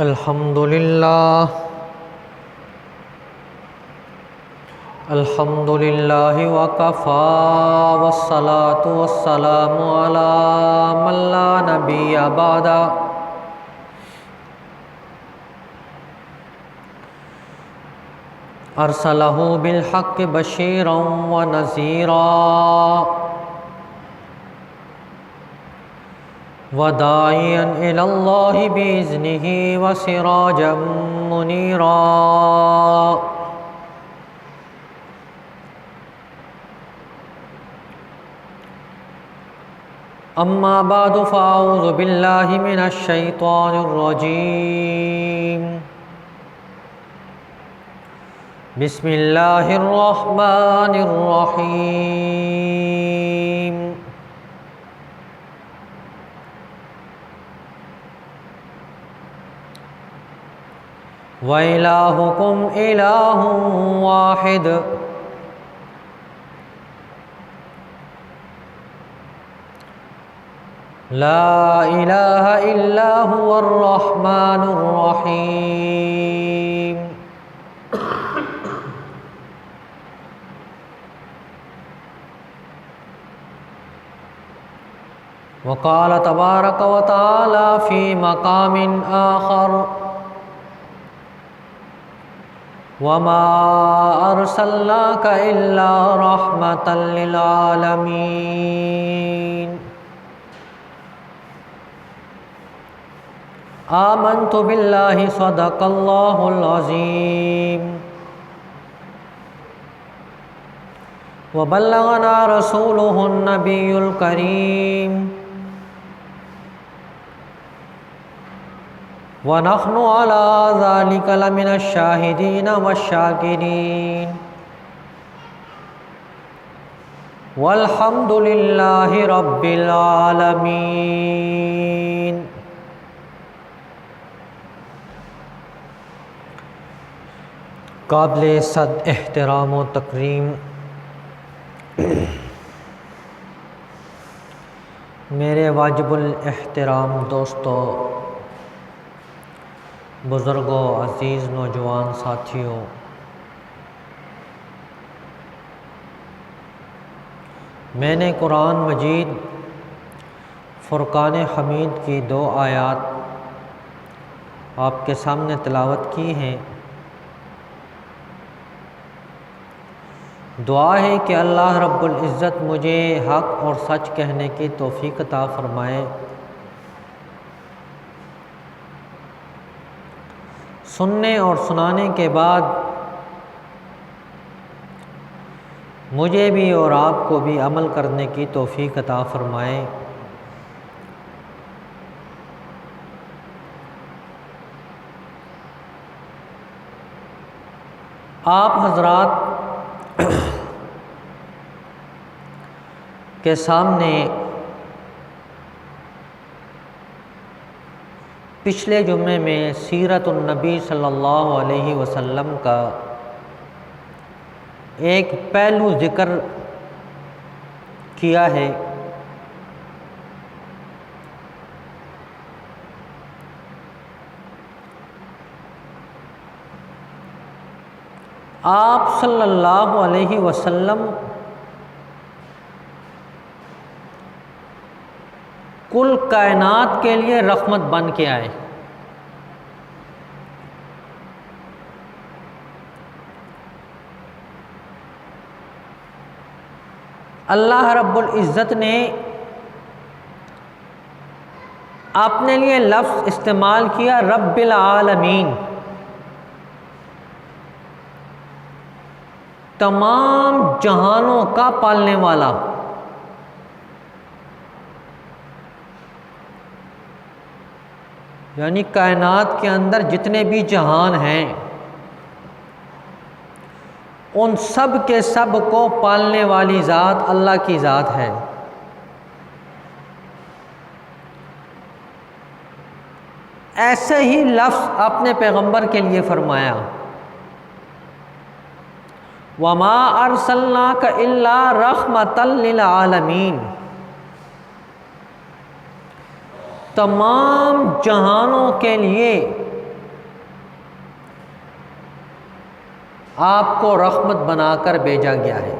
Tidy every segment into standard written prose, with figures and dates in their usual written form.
الحمد للہ وکفی والصلاة والسلام علی من لا نبی بعدہ ارسلہ بالحق بشیرا ونذیرا وداعیا الی اللہ بإذنہ وسراجا منیرا اما بعد فاعوذ باللہ من الشیطان الرجیم بسم اللہ الرحمن الرحیم وَإِلَٰهُكُمْ إِلَٰهٌ وَاحِدٌ لَا إِلَٰهَ إِلَّا هُوَ الرَّحْمَٰنُ الرَّحِيمُ وقال تبارك وتعالى في مقام آخر وما أرسلناك إلا رحمة للعالمين آمنت بالله صدق الله العظيم وبلغنا رسوله النبي الكريم ونحن على ذلك لمن الشاهدين والشاكرين والحمد لله رب العالمين قابل صد احترام و تکریم میرے واجب الاحترام دوستو، بزرگوں، عزیز نوجوان ساتھیوں، میں نے قرآن مجید فرقان حمید کی 2 آیات آپ کے سامنے تلاوت کی ہیں۔ دعا ہے کہ اللہ رب العزت مجھے حق اور سچ کہنے کی توفیق عطا فرمائے، سننے اور سنانے کے بعد مجھے بھی اور آپ کو بھی عمل کرنے کی توفیق عطا فرمائے۔ آپ حضرات کے سامنے پچھلے جمعے میں سیرت النبی صلی اللہ علیہ وسلم کا ایک پہلو ذکر کیا ہے۔ آپ صلی اللہ علیہ وسلم کل کائنات کے لیے رحمت بن کے آئے۔ اللہ رب العزت نے اپنے لیے لفظ استعمال کیا رب العالمین، تمام جہانوں کا پالنے والا۔ یعنی کائنات کے اندر جتنے بھی جہان ہیں ان سب کے سب کو پالنے والی ذات اللہ کی ذات ہے۔ ایسے ہی لفظ اپنے پیغمبر کے لیے فرمایا، وَمَا أَرْسَلْنَاكَ إِلَّا رَحْمَةً لِلْعَالَمِينَ، تمام جہانوں کے لیے آپ کو رحمت بنا کر بھیجا گیا ہے۔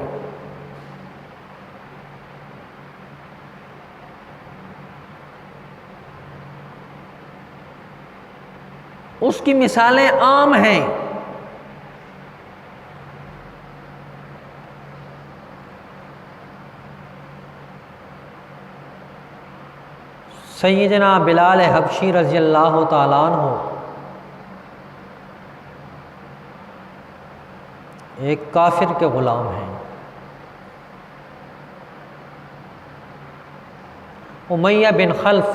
اس کی مثالیں عام ہیں۔ سیدنا بلال حبشی رضی اللہ تعالیٰ عنہ ایک کافر کے غلام ہیں۔ امیہ بن خلف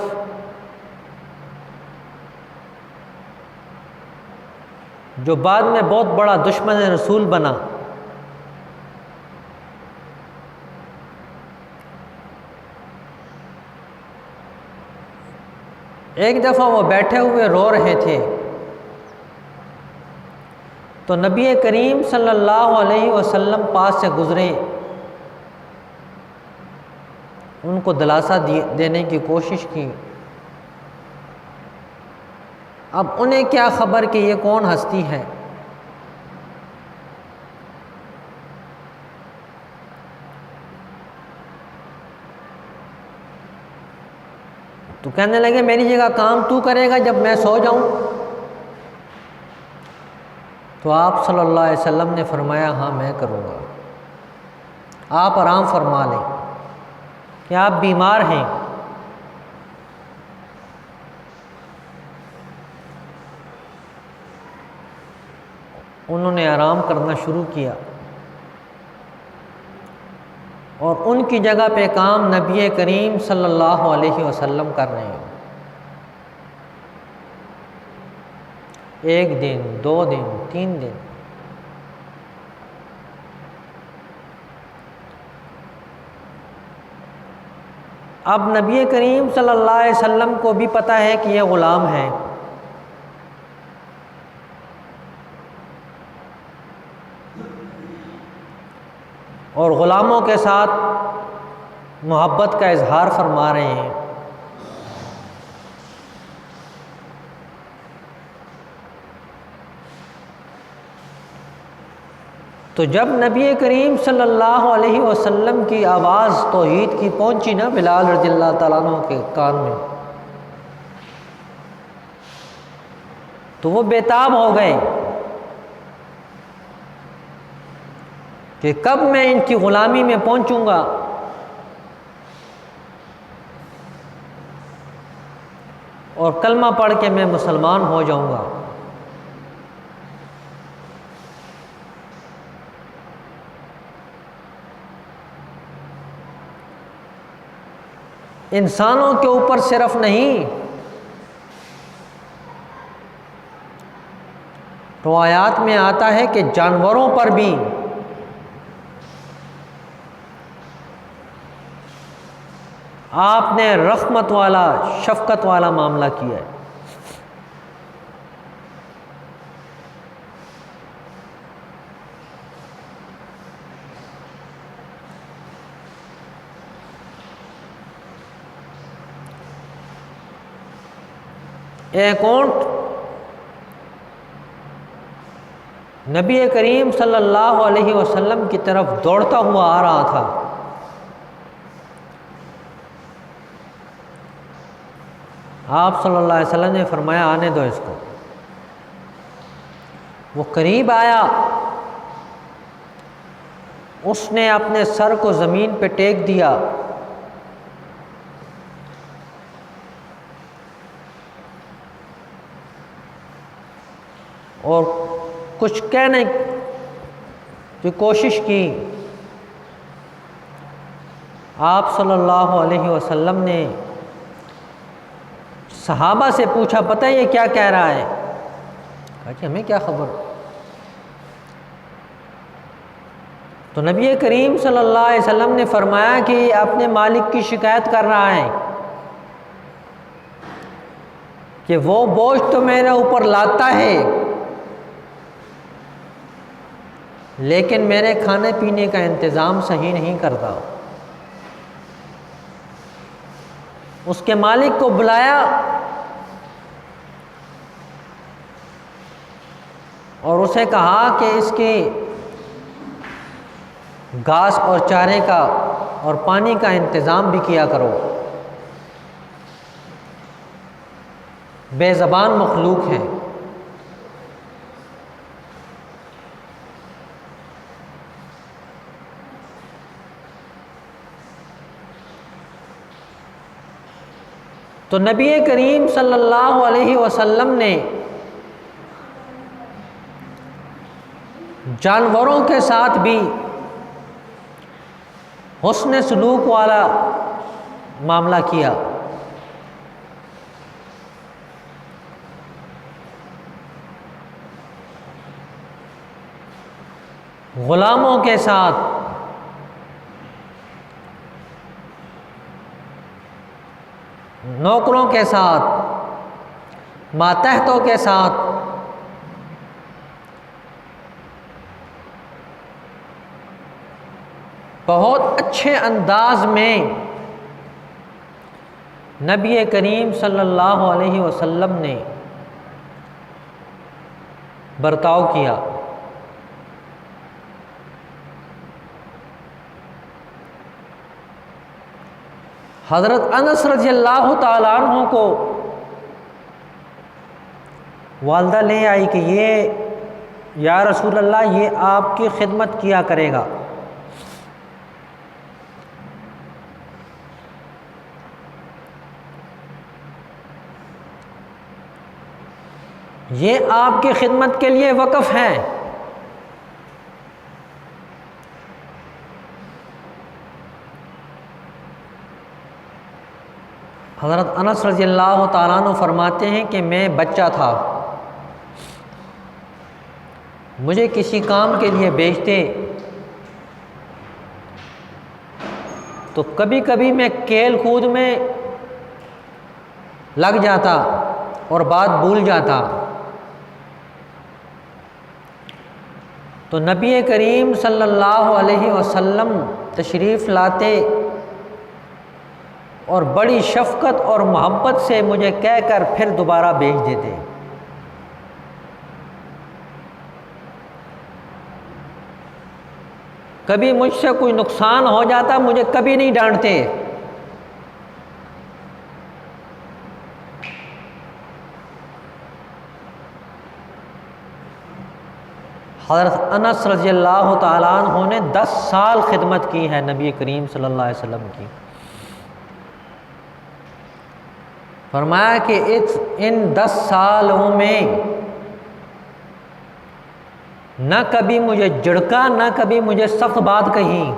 جو بعد میں بہت بڑا دشمن رسول بنا، ایک دفعہ وہ بیٹھے ہوئے رو رہے تھے تو نبی کریم صلی اللہ علیہ وسلم پاس سے گزرے، ان کو دلاسا دینے کی کوشش کی۔ اب انہیں کیا خبر کہ یہ کون ہستی ہے؟ تو کہنے لگے میری جگہ کام تو کرے گا جب میں سو جاؤں؟ تو آپ صلی اللہ علیہ وسلم نے فرمایا ہاں میں کروں گا، آپ آرام فرما لیں کہ آپ بیمار ہیں۔ انہوں نے آرام کرنا شروع کیا اور ان کی جگہ پہ کام نبی کریم صلی اللہ علیہ وسلم کر رہے ہیں۔ ایک دن، 2 دن، 3 دن، اب نبی کریم صلی اللہ علیہ وسلم کو بھی پتہ ہے کہ یہ غلام ہے، اور غلاموں کے ساتھ محبت کا اظہار فرما رہے ہیں۔ تو جب نبی کریم صلی اللہ علیہ وسلم کی آواز توحید کی پہنچی نا بلال رضی اللہ تعالیٰ عنہ کے کان میں، تو وہ بےتاب ہو گئے کہ کب میں ان کی غلامی میں پہنچوں گا، اور کلمہ پڑھ کے میں مسلمان ہو جاؤں گا۔ انسانوں کے اوپر صرف نہیں، روایات میں آتا ہے کہ جانوروں پر بھی آپ نے رحمت والا، شفقت والا معاملہ کیا ہے۔ ایک اونٹ نبی کریم صلی اللہ علیہ وسلم کی طرف دوڑتا ہوا آ رہا تھا، آپ صلی اللہ علیہ وسلم نے فرمایا آنے دو اس کو۔ وہ قریب آیا، اس نے اپنے سر کو زمین پہ ٹیک دیا، اور کچھ کہنے کی کوشش کی۔ آپ صلی اللہ علیہ وسلم نے صحابہ سے پوچھا پتہ ہے یہ کیا کہہ رہا ہے؟ کہا کہ ہمیں کیا خبر۔ تو نبی کریم صلی اللہ علیہ وسلم نے فرمایا کہ یہ اپنے مالک کی شکایت کر رہا ہے کہ وہ بوجھ تو میرے اوپر لاتا ہے لیکن میرے کھانے پینے کا انتظام صحیح نہیں کرتا۔ اس کے مالک کو بلایا، اور اسے کہا کہ اس کی گھاس اور چارے کا اور پانی کا انتظام بھی کیا کرو، بے زبان مخلوق ہے۔ تو نبی کریم صلی اللہ علیہ وسلم نے جانوروں کے ساتھ بھی حسن سلوک والا معاملہ کیا۔ غلاموں کے ساتھ، نوکروں کے ساتھ، ماتحتوں کے ساتھ بہت اچھے انداز میں نبی کریم صلی اللہ علیہ وسلم نے برتاؤ کیا۔ حضرت انس رضی اللہ تعالیٰ عنہ کو والدہ لے آئی کہ یہ یا رسول اللہ یہ آپ کی خدمت کیا کرے گا۔ یہ آپ کی خدمت کے لیے وقف ہے۔ حضرت انس رضی اللہ تعالیٰ عنہ فرماتے ہیں کہ میں بچہ تھا، مجھے کسی کام کے لیے بھیجتے تو کبھی کبھی میں کھیل کود میں لگ جاتا اور بات بھول جاتا، تو نبی کریم صلی اللہ علیہ وسلم تشریف لاتے اور بڑی شفقت اور محبت سے مجھے کہہ کر پھر دوبارہ بھیج دیتے۔ کبھی مجھ سے کوئی نقصان ہو جاتا مجھے کبھی نہیں ڈانٹتے۔ حضرت انس رضی اللہ تعالیٰ عنہ نے 10 سال خدمت کی ہے نبی کریم صلی اللہ علیہ وسلم کی۔ فرمایا کہ ان 10 سالوں میں نہ کبھی مجھے جھڑکا، نہ کبھی مجھے سخت بات کہی۔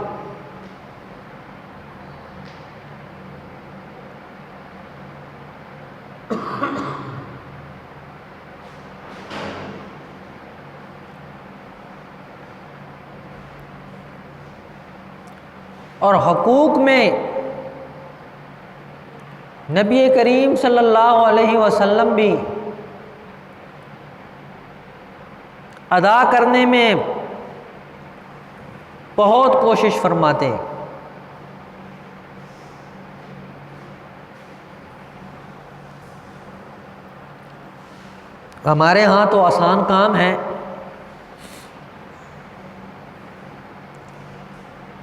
اور حقوق میں نبی کریم صلی اللہ علیہ وسلم بھی ادا کرنے میں بہت کوشش فرماتے۔ ہمارے ہاں تو آسان کام ہے،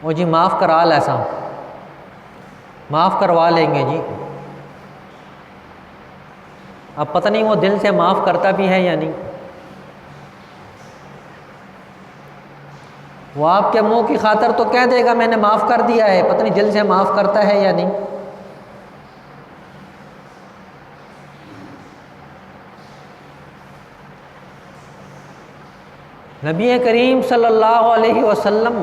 وہ جی معاف کرا ایسا معاف کروا لیں گے جی۔ اب پتہ نہیں وہ دل سے معاف کرتا بھی ہے یا نہیں، وہ آپ کے منہ کی خاطر تو کہہ دے گا میں نے معاف کر دیا ہے، پتہ نہیں دل سے معاف کرتا ہے یا نہیں۔ نبی کریم صلی اللہ علیہ وسلم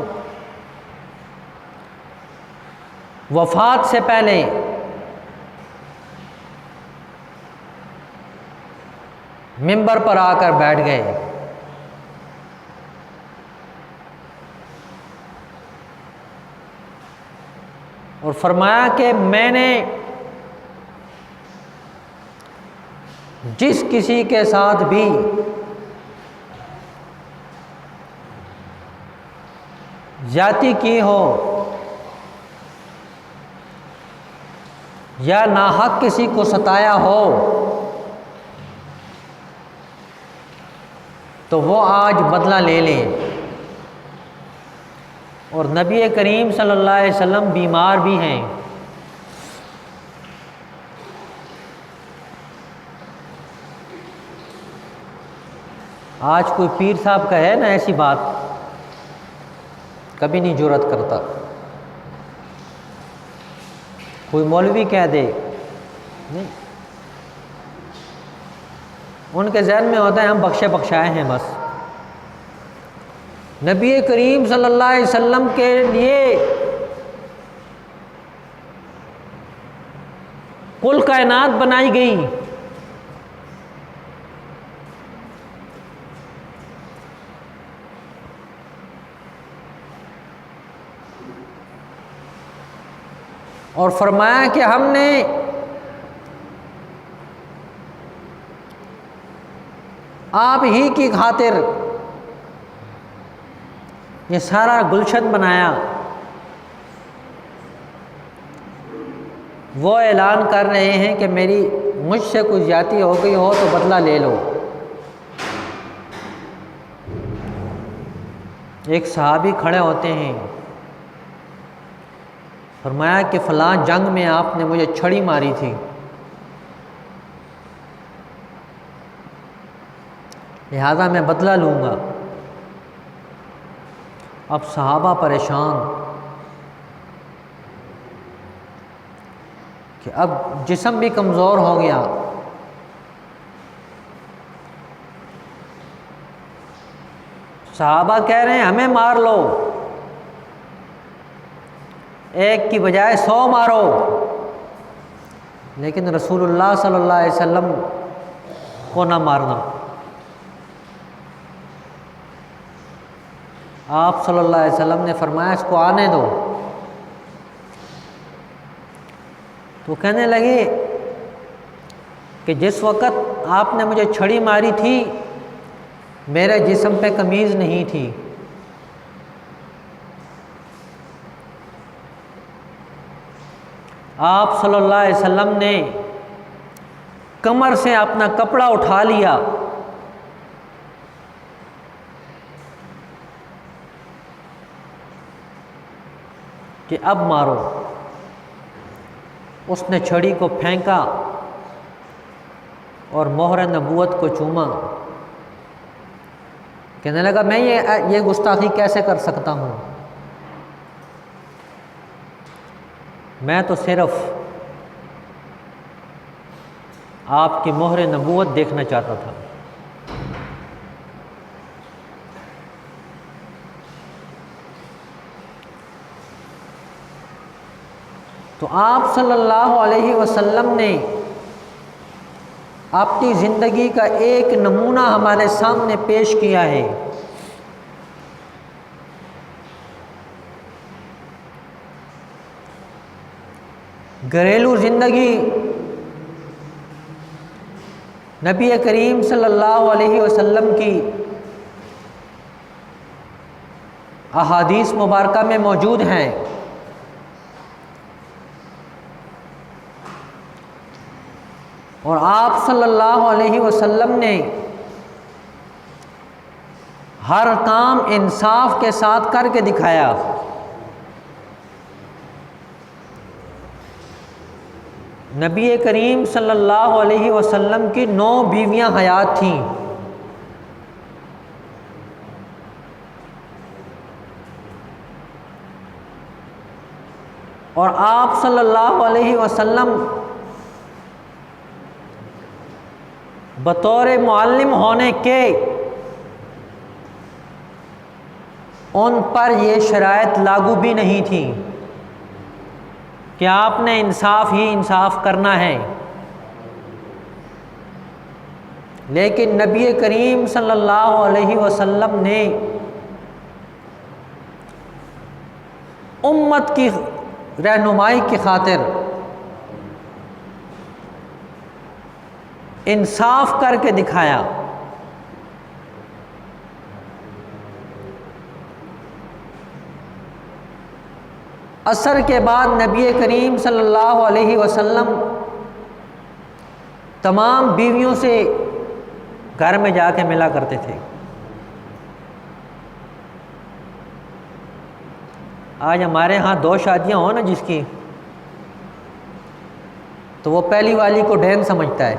وفات سے پہلے منبر پر آ کر بیٹھ گئے اور فرمایا کہ میں نے جس کسی کے ساتھ بھی زیادتی کی ہو یا ناحق کسی کو ستایا ہو، تو وہ آج بدلہ لے لیں۔ اور نبی کریم صلی اللہ علیہ وسلم بیمار بھی ہیں، آج کوئی پیر صاحب کا ہے نا ایسی بات، کبھی نہیں جرأت کرتا۔ کوئی مولوی کہہ دے نہیں، ان کے ذہن میں ہوتا ہے ہم بخشے بخشائے ہیں بس۔ نبی کریم صلی اللہ علیہ وسلم کے لیے کل کائنات بنائی گئی، اور فرمایا کہ ہم نے آپ ہی کی خاطر یہ سارا گلشن بنایا۔ وہ اعلان کر رہے ہیں کہ مجھ سے کوئی زیادتی ہو گئی ہو تو بدلہ لے لو۔ ایک صحابی کھڑے ہوتے ہیں، فرمایا کہ فلاں جنگ میں آپ نے مجھے چھڑی ماری تھی، لہذا میں بدلہ لوں گا۔ اب صحابہ پریشان کہ اب جسم بھی کمزور ہو گیا، صحابہ کہہ رہے ہیں ہمیں مار لو، ایک کی بجائے 100 مارو، لیکن رسول اللہ صلی اللہ علیہ وسلم کو نہ مارنا۔ آپ صلی اللہ علیہ وسلم نے فرمایا اس کو آنے دو۔ تو کہنے لگے کہ جس وقت آپ نے مجھے چھڑی ماری تھی میرے جسم پہ قمیض نہیں تھی، آپ صلی اللہ علیہ وسلم نے کمر سے اپنا کپڑا اٹھا لیا، کہ اب مارو۔ اس نے چھڑی کو پھینکا اور مہر نبوت کو چوما، کہنے لگا میں یہ گستاخی کیسے کر سکتا ہوں، میں تو صرف آپ کی مہر نبوت دیکھنا چاہتا تھا۔ تو آپ صلی اللہ علیہ وسلم نے اپنی زندگی کا ایک نمونہ ہمارے سامنے پیش کیا ہے۔ گھریلو زندگی نبی کریم صلی اللہ علیہ وسلم کی احادیث مبارکہ میں موجود ہیں۔ اور آپ صلی اللہ علیہ وسلم نے ہر کام انصاف کے ساتھ کر کے دکھایا۔ نبی کریم صلی اللہ علیہ وسلم کی 9 بیویاں حیات تھیں، اور آپ صلی اللہ علیہ وسلم بطور معلم ہونے کے ان پر یہ شرائط لاگو بھی نہیں تھی کہ آپ نے انصاف ہی انصاف کرنا ہے، لیکن نبی کریم صلی اللہ علیہ وسلم نے امت کی رہنمائی کی خاطر انصاف کر کے دکھایا۔ عصر کے بعد نبی کریم صلی اللہ علیہ وسلم تمام بیویوں سے گھر میں جا کے ملا کرتے تھے، آج ہمارے ہاں 2 شادیاں ہوں نا جس کی، تو وہ پہلی والی کو ڈین سمجھتا ہے،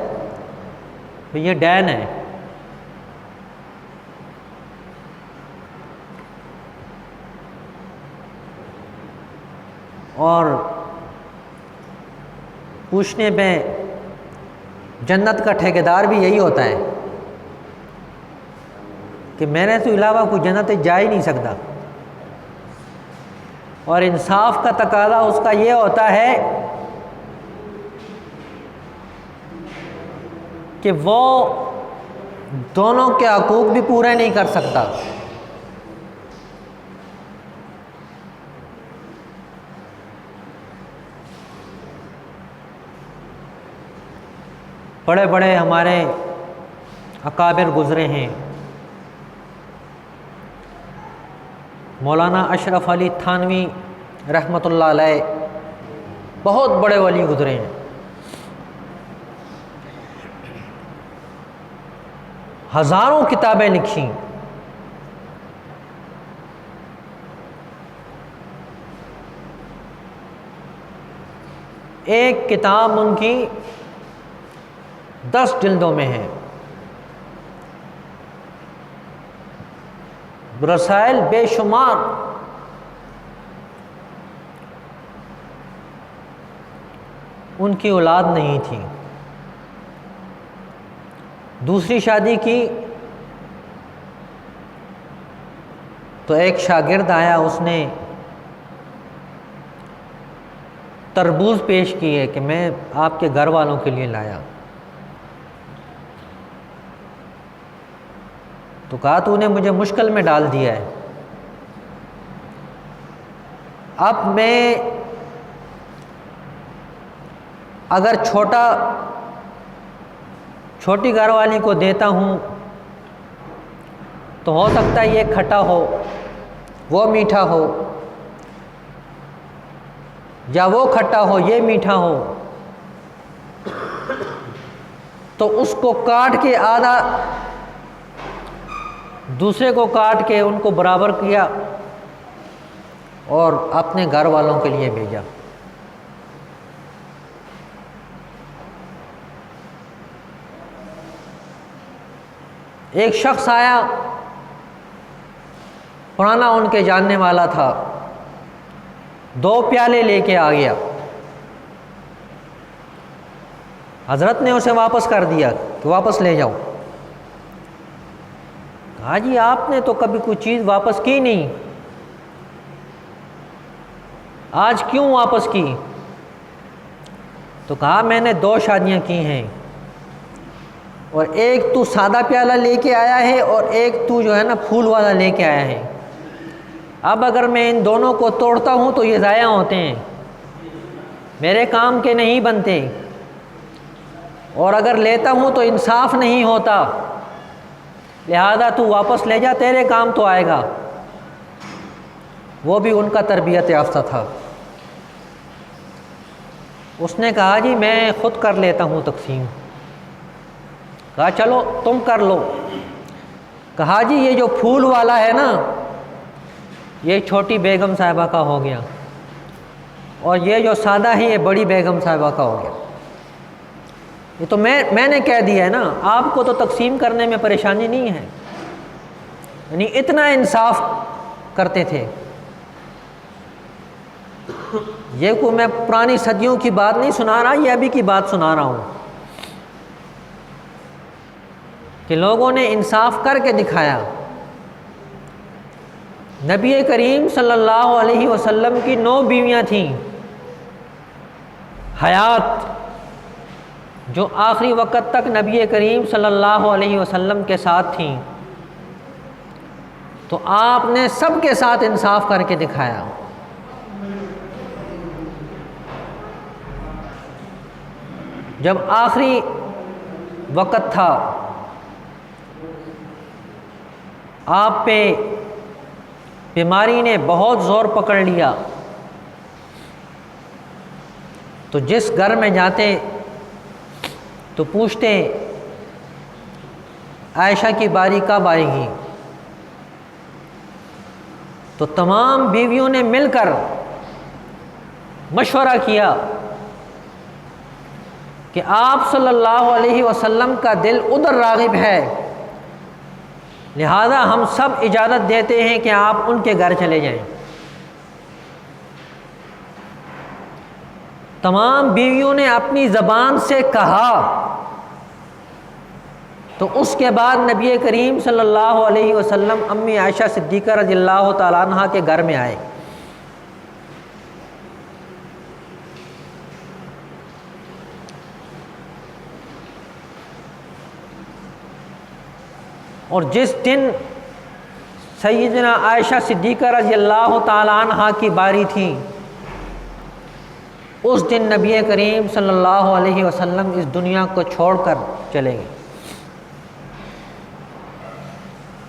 تو یہ ڈین ہے۔ اور پوچھنے پہ جنت کا ٹھیکیدار بھی یہی ہوتا ہے کہ میرے تو علاوہ کوئی جنت جا ہی نہیں سکتا، اور انصاف کا تقاضا اس کا یہ ہوتا ہے کہ وہ دونوں کے حقوق بھی پورے نہیں کر سکتا۔ بڑے بڑے ہمارے اکابر گزرے ہیں، مولانا اشرف علی تھانوی رحمۃ اللہ علیہ بہت بڑے ولی گزرے ہیں، ہزاروں کتابیں لکھی، ایک کتاب ان کی 10 جلدوں میں ہے، رسائل بے شمار۔ ان کی اولاد نہیں تھی، دوسری شادی کی تو ایک شاگرد آیا، اس نے تربوز پیش کی ہے کہ میں آپ کے گھر والوں کے لیے لایا، تو کہا تو نے مجھے مشکل میں ڈال دیا ہے، اب میں اگر چھوٹی گھر والی کو دیتا ہوں تو ہو سکتا ہے یہ کھٹا ہو، وہ میٹھا ہو، یا وہ کھٹا ہو یہ میٹھا ہو، تو اس کو کاٹ کے آدھا دوسرے کو کاٹ کے ان کو برابر کیا اور اپنے گھر والوں کے لیے بھیجا۔ ایک شخص آیا، پرانا ان کے جاننے والا تھا، 2 پیالے لے کے آ گیا، حضرت نے اسے واپس کر دیا کہ واپس لے جاؤ۔ کہا جی آپ نے تو کبھی کوئی چیز واپس کی نہیں، آج کیوں واپس کی؟ تو کہا میں نے 2 شادیاں کی ہیں، اور ایک تو سادہ پیالہ لے کے آیا ہے اور ایک تو جو ہے نا پھول والا لے کے آیا ہے، اب اگر میں ان دونوں کو توڑتا ہوں تو یہ ضائع ہوتے ہیں، میرے کام کے نہیں بنتے، اور اگر لیتا ہوں تو انصاف نہیں ہوتا، لہذا تو واپس لے جا، تیرے کام تو آئے گا۔ وہ بھی ان کا تربیت یافتہ تھا، اس نے کہا جی میں خود کر لیتا ہوں تقسیم۔ کہا چلو تم کر لو۔ کہا جی یہ جو پھول والا ہے نا یہ چھوٹی بیگم صاحبہ کا ہو گیا، اور یہ جو سادہ ہے یہ بڑی بیگم صاحبہ کا ہو گیا، یہ تو میں نے کہہ دیا ہے نا، آپ کو تو تقسیم کرنے میں پریشانی نہیں ہے۔ یعنی اتنا انصاف کرتے تھے۔ یہ کو میں پرانی صدیوں کی بات نہیں سنا رہا، یہ ابھی کی بات سنا رہا ہوں کہ لوگوں نے انصاف کر کے دکھایا۔ نبی کریم صلی اللہ علیہ وسلم کی 9 بیویاں تھیں حیات، جو آخری وقت تک نبی کریم صلی اللہ علیہ وسلم کے ساتھ تھیں، تو آپ نے سب کے ساتھ انصاف کر کے دکھایا۔ جب آخری وقت تھا، آپ پہ بیماری نے بہت زور پکڑ لیا، تو جس گھر میں جاتے تو پوچھتے عائشہ کی باری کب آئے گی؟ تو تمام بیویوں نے مل کر مشورہ کیا کہ آپ صلی اللہ علیہ وسلم کا دل ادھر راغب ہے، لہذا ہم سب اجازت دیتے ہیں کہ آپ ان کے گھر چلے جائیں۔ تمام بیویوں نے اپنی زبان سے کہا، تو اس کے بعد نبی کریم صلی اللہ علیہ وسلم امی عائشہ صدیقہ رضی اللہ تعالیٰ عنہ کے گھر میں آئے۔ اور جس دن سیدنا عائشہ صدیقہ رضی اللہ تعالیٰ عنہ کی باری تھی، اس دن نبی کریم صلی اللہ علیہ وسلم اس دنیا کو چھوڑ کر چلے گئے۔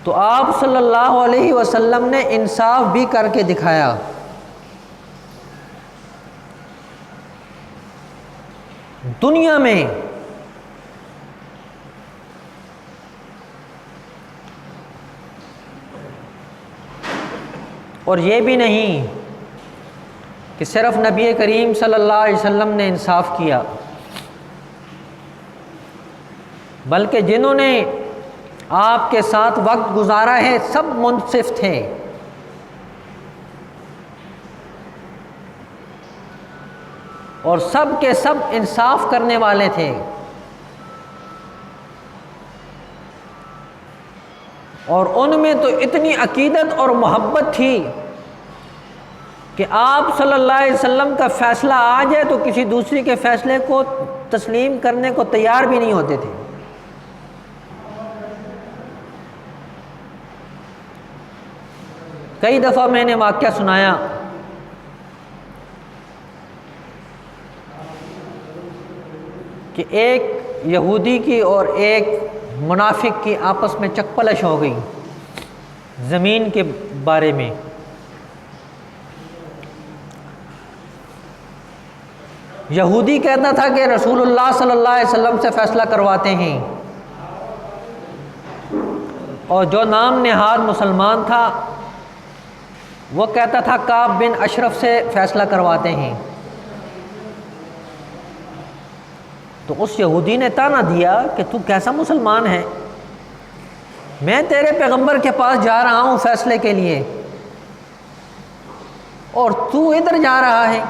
تو آپ صلی اللہ علیہ وسلم نے انصاف بھی کر کے دکھایا۔ دنیا میں اور یہ بھی نہیں کہ صرف نبی کریم صلی اللہ علیہ وسلم نے انصاف کیا، بلکہ جنہوں نے آپ کے ساتھ وقت گزارا ہے سب منصف تھے۔ اور سب کے سب انصاف کرنے والے تھے، اور ان میں تو اتنی عقیدت اور محبت تھی کہ آپ صلی اللہ علیہ وسلم کا فیصلہ آ جائے تو کسی دوسری کے فیصلے کو تسلیم کرنے کو تیار بھی نہیں ہوتے تھے۔ کئی دفعہ میں نے واقعہ سنایا کہ ایک یہودی کی اور ایک منافق کی آپس میں چکپلش ہو گئی زمین کے بارے میں۔ یہودی کہتا تھا کہ رسول اللہ صلی اللہ علیہ وسلم سے فیصلہ کرواتے ہیں، اور جو نام نہاد مسلمان تھا وہ کہتا تھا کعب بن اشرف سے فیصلہ کرواتے ہیں۔ تو اس یہودی نے طعنہ دیا کہ تو کیسا مسلمان ہے، میں تیرے پیغمبر کے پاس جا رہا ہوں فیصلے کے لیے اور تو ادھر جا رہا ہے۔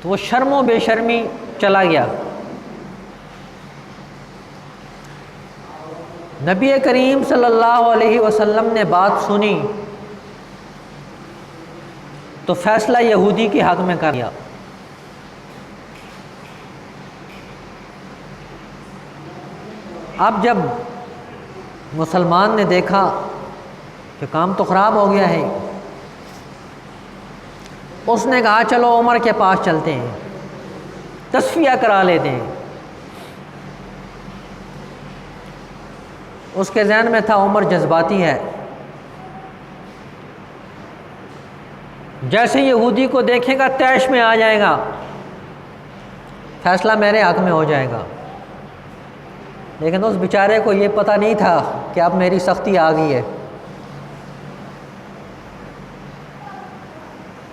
تو وہ شرم و بے شرمی چلا گیا۔ نبی کریم صلی اللہ علیہ وسلم نے بات سنی تو فیصلہ یہودی کے حق میں کر دیا۔ اب جب مسلمان نے دیکھا کہ کام تو خراب ہو گیا ہے، اس نے کہا چلو عمر کے پاس چلتے ہیں، تصفیہ کرا لیتے ہیں۔ اس کے ذہن میں تھا عمر جذباتی ہے، جیسے یہودی کو دیکھے گا طیش میں آ جائے گا، فیصلہ میرے حق میں ہو جائے گا۔ لیکن اس بیچارے کو یہ پتہ نہیں تھا کہ اب میری سختی آ گئی ہے،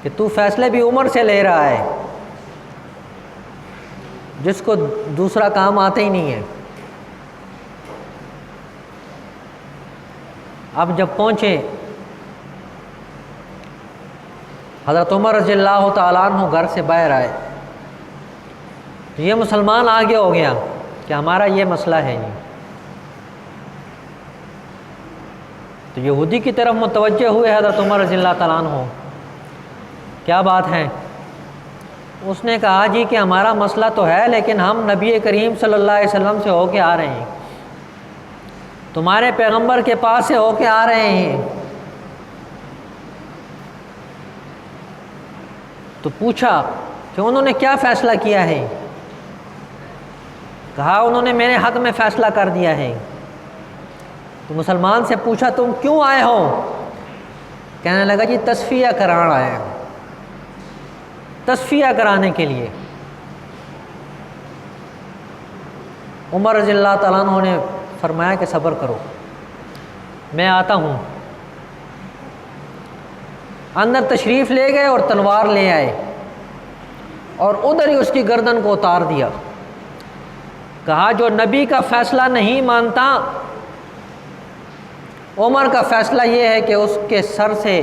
کہ تو فیصلے بھی عمر سے لے رہا ہے جس کو دوسرا کام آتا ہی نہیں ہے۔ اب جب پہنچے حضرت عمر رضی اللہ تعالیٰ عنہ گھر سے باہر آئے تو یہ مسلمان آگے ہو گیا کہ ہمارا یہ مسئلہ ہے نہیں۔ تو یہودی کی طرف متوجہ ہوئے حضرت عمر رضی اللہ تعالیٰ عنہ، کیا بات ہے؟ اس نے کہا جی کہ ہمارا مسئلہ تو ہے لیکن ہم نبی کریم صلی اللہ علیہ وسلم سے ہو کے آ رہے ہیں، تمہارے پیغمبر کے پاس سے ہو کے آ رہے ہیں۔ تو پوچھا کہ انہوں نے کیا فیصلہ کیا ہے؟ کہا انہوں نے میرے حق میں فیصلہ کر دیا ہے۔ تو مسلمان سے پوچھا تم کیوں آئے ہو؟ کہنے لگا جی تصفیہ کرانا آئے ہیں، تصفیہ کرانے کے لیے۔ عمر رضی اللہ تعالیٰ عنہ نے فرمایا کہ صبر کرو، میں آتا ہوں۔ اندر تشریف لے گئے اور تلوار لے آئے اور ادھر ہی اس کی گردن کو اتار دیا. کہا جو نبی کا فیصلہ نہیں مانتا، عمر کا فیصلہ یہ ہے کہ اس کے سر سے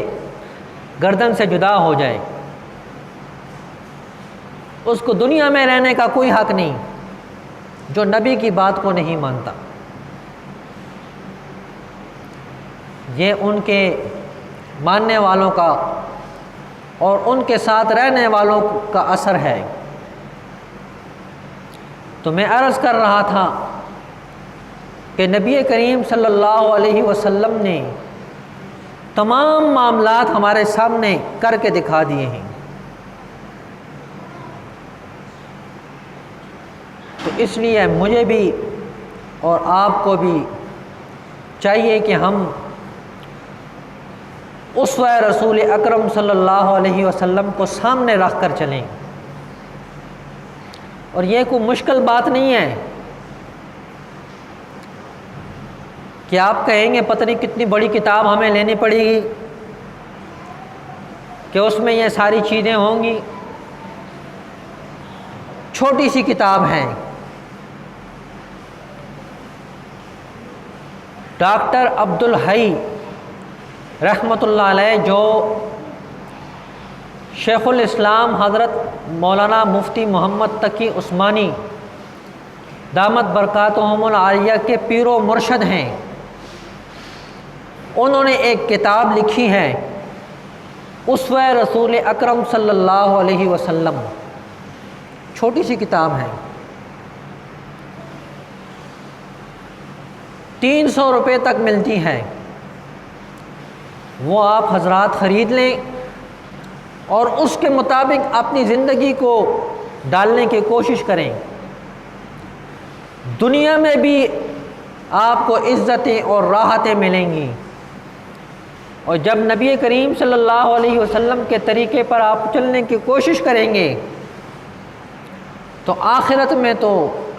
گردن سے جدا ہو جائے، اس کو دنیا میں رہنے کا کوئی حق نہیں جو نبی کی بات کو نہیں مانتا. یہ ان کے ماننے والوں کا اور ان کے ساتھ رہنے والوں کا اثر ہے. تو میں عرض کر رہا تھا کہ نبی کریم صلی اللہ علیہ وسلم نے تمام معاملات ہمارے سامنے کر کے دکھا دیے ہیں. تو اس لیے مجھے بھی اور آپ کو بھی چاہیے کہ ہم اسوہ رسول اکرم صلی اللہ علیہ وسلم کو سامنے رکھ کر چلیں. اور یہ کوئی مشکل بات نہیں ہے کہ آپ کہیں گے پتہ نہیں کتنی بڑی کتاب ہمیں لینی پڑے گی کہ اس میں یہ ساری چیزیں ہوں گی. چھوٹی سی کتاب ہے. ڈاکٹر عبدالحی رحمۃ اللہ علیہ جو شیخ الاسلام حضرت مولانا مفتی محمد تقی عثمانی دامت برکاتہم العالیہ کے پیر و مرشد ہیں، انہوں نے ایک کتاب لکھی ہے اسوہ رسول اکرم صلی اللہ علیہ وسلم. چھوٹی سی کتاب ہے، 300 روپے تک ملتی ہے. وہ آپ حضرات خرید لیں اور اس کے مطابق اپنی زندگی کو ڈالنے کی کوشش کریں. دنیا میں بھی آپ کو عزتیں اور راحتیں ملیں گی، اور جب نبی کریم صلی اللہ علیہ وسلم کے طریقے پر آپ چلنے کی کوشش کریں گے تو آخرت میں تو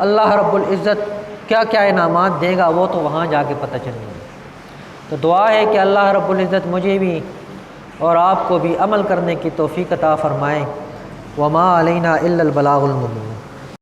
اللہ رب العزت کیا کیا انعامات دے گا وہ تو وہاں جا کے پتہ چلیں گے. تو دعا ہے کہ اللہ رب العزت مجھے بھی اور آپ کو بھی عمل کرنے کی توفیق عطا فرمائے. وما علینا الا البلاغ المبین.